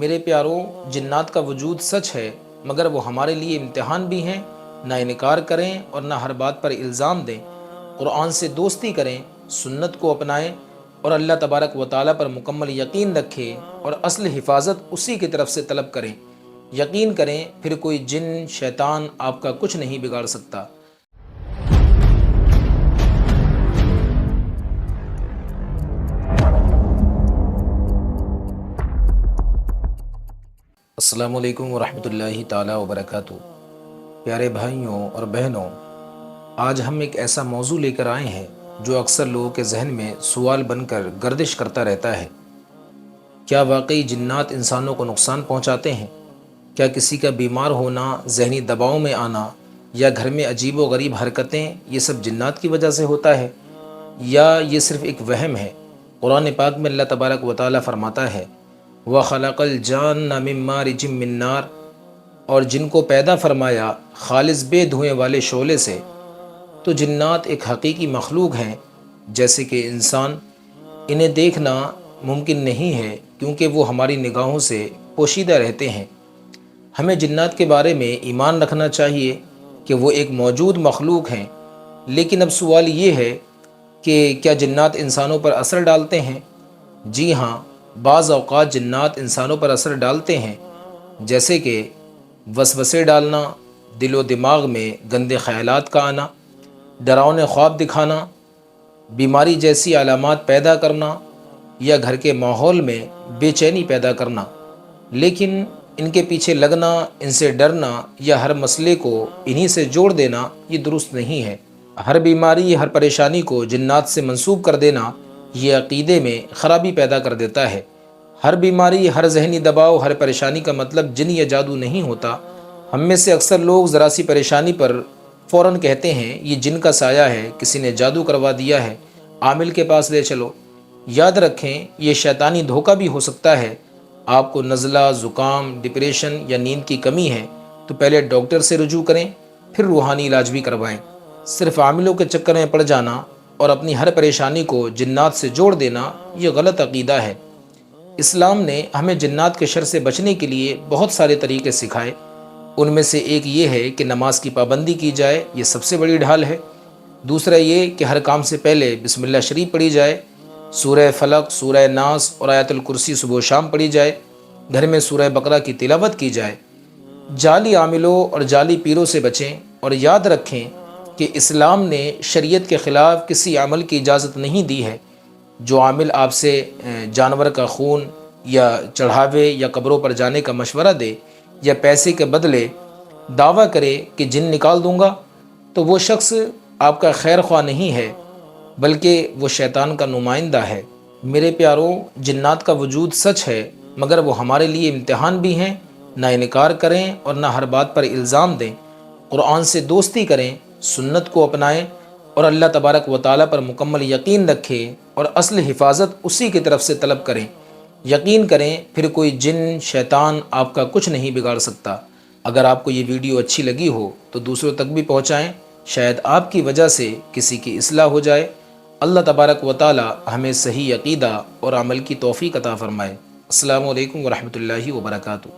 میرے پیاروں، جنات کا وجود سچ ہے، مگر وہ ہمارے لیے امتحان بھی ہیں۔ نہ انکار کریں اور نہ ہر بات پر الزام دیں۔ قرآن سے دوستی کریں، سنت کو اپنائیں اور اللہ تبارک و تعالیٰ پر مکمل یقین رکھیں اور اصل حفاظت اسی کی طرف سے طلب کریں۔ یقین کریں، پھر کوئی جن شیطان آپ کا کچھ نہیں بگاڑ سکتا۔ السلام علیکم ورحمۃ اللہ تعالیٰ وبرکاتہ۔ پیارے بھائیوں اور بہنوں، آج ہم ایک ایسا موضوع لے کر آئے ہیں جو اکثر لوگوں کے ذہن میں سوال بن کر گردش کرتا رہتا ہے۔ کیا واقعی جنات انسانوں کو نقصان پہنچاتے ہیں؟ کیا کسی کا بیمار ہونا، ذہنی دباؤ میں آنا یا گھر میں عجیب و غریب حرکتیں، یہ سب جنات کی وجہ سے ہوتا ہے یا یہ صرف ایک وہم ہے؟ قرآن پاک میں اللہ تبارک و تعالیٰ فرماتا ہے وَخَلَقَ الْجَانَّ مِن مَّارِجٍ مِّن نَّارٍ، اور جن کو پیدا فرمایا خالص بے دھوئیں والے شعلے سے۔ تو جنات ایک حقیقی مخلوق ہیں جیسے کہ انسان۔ انہیں دیکھنا ممکن نہیں ہے کیونکہ وہ ہماری نگاہوں سے پوشیدہ رہتے ہیں۔ ہمیں جنات کے بارے میں ایمان رکھنا چاہیے کہ وہ ایک موجود مخلوق ہیں، لیکن اب سوال یہ ہے کہ کیا جنات انسانوں پر اثر ڈالتے ہیں؟ جی ہاں، بعض اوقات جنات انسانوں پر اثر ڈالتے ہیں، جیسے کہ وسوسے ڈالنا، دل و دماغ میں گندے خیالات کا آنا، ڈراؤنے خواب دکھانا، بیماری جیسی علامات پیدا کرنا یا گھر کے ماحول میں بے چینی پیدا کرنا۔ لیکن ان کے پیچھے لگنا، ان سے ڈرنا یا ہر مسئلے کو انہی سے جوڑ دینا یہ درست نہیں ہے۔ ہر بیماری، ہر پریشانی کو جنات سے منسوب کر دینا یہ عقیدے میں خرابی پیدا کر دیتا ہے۔ ہر بیماری، ہر ذہنی دباؤ، ہر پریشانی کا مطلب جن یا جادو نہیں ہوتا۔ ہم میں سے اکثر لوگ ذرا سی پریشانی پر فوراً کہتے ہیں یہ جن کا سایہ ہے، کسی نے جادو کروا دیا ہے، عامل کے پاس لے چلو۔ یاد رکھیں، یہ شیطانی دھوکہ بھی ہو سکتا ہے۔ آپ کو نزلہ، زکام، ڈپریشن یا نیند کی کمی ہے تو پہلے ڈاکٹر سے رجوع کریں، پھر روحانی علاج بھی کروائیں۔ صرف عاملوں کے چکر میں پڑ جانا اور اپنی ہر پریشانی کو جنات سے جوڑ دینا یہ غلط عقیدہ ہے۔ اسلام نے ہمیں جنات کے شر سے بچنے کے لیے بہت سارے طریقے سکھائے۔ ان میں سے ایک یہ ہے کہ نماز کی پابندی کی جائے، یہ سب سے بڑی ڈھال ہے۔ دوسرا یہ کہ ہر کام سے پہلے بسم اللہ شریف پڑھی جائے، سورہ فلق، سورہ ناس اور آیت الکرسی صبح و شام پڑھی جائے، گھر میں سورہ بقرہ کی تلاوت کی جائے۔ جعلی عاملوں اور جعلی پیروں سے بچیں اور یاد رکھیں کہ اسلام نے شریعت کے خلاف کسی عمل کی اجازت نہیں دی ہے۔ جو عامل آپ سے جانور کا خون یا چڑھاوے یا قبروں پر جانے کا مشورہ دے یا پیسے کے بدلے دعویٰ کرے کہ جن نکال دوں گا، تو وہ شخص آپ کا خیر خواہ نہیں ہے بلکہ وہ شیطان کا نمائندہ ہے۔ میرے پیاروں، جنات کا وجود سچ ہے، مگر وہ ہمارے لیے امتحان بھی ہیں۔ نہ انکار کریں اور نہ ہر بات پر الزام دیں۔ قرآن سے دوستی کریں، سنت کو اپنائیں اور اللہ تبارک و تعالیٰ پر مکمل یقین رکھیں اور اصل حفاظت اسی کی طرف سے طلب کریں۔ یقین کریں، پھر کوئی جن شیطان آپ کا کچھ نہیں بگاڑ سکتا۔ اگر آپ کو یہ ویڈیو اچھی لگی ہو تو دوسروں تک بھی پہنچائیں، شاید آپ کی وجہ سے کسی کی اصلاح ہو جائے۔ اللہ تبارک و تعالیٰ ہمیں صحیح عقیدہ اور عمل کی توفیق عطا فرمائے۔ السلام علیکم ورحمۃ اللہ وبرکاتہ۔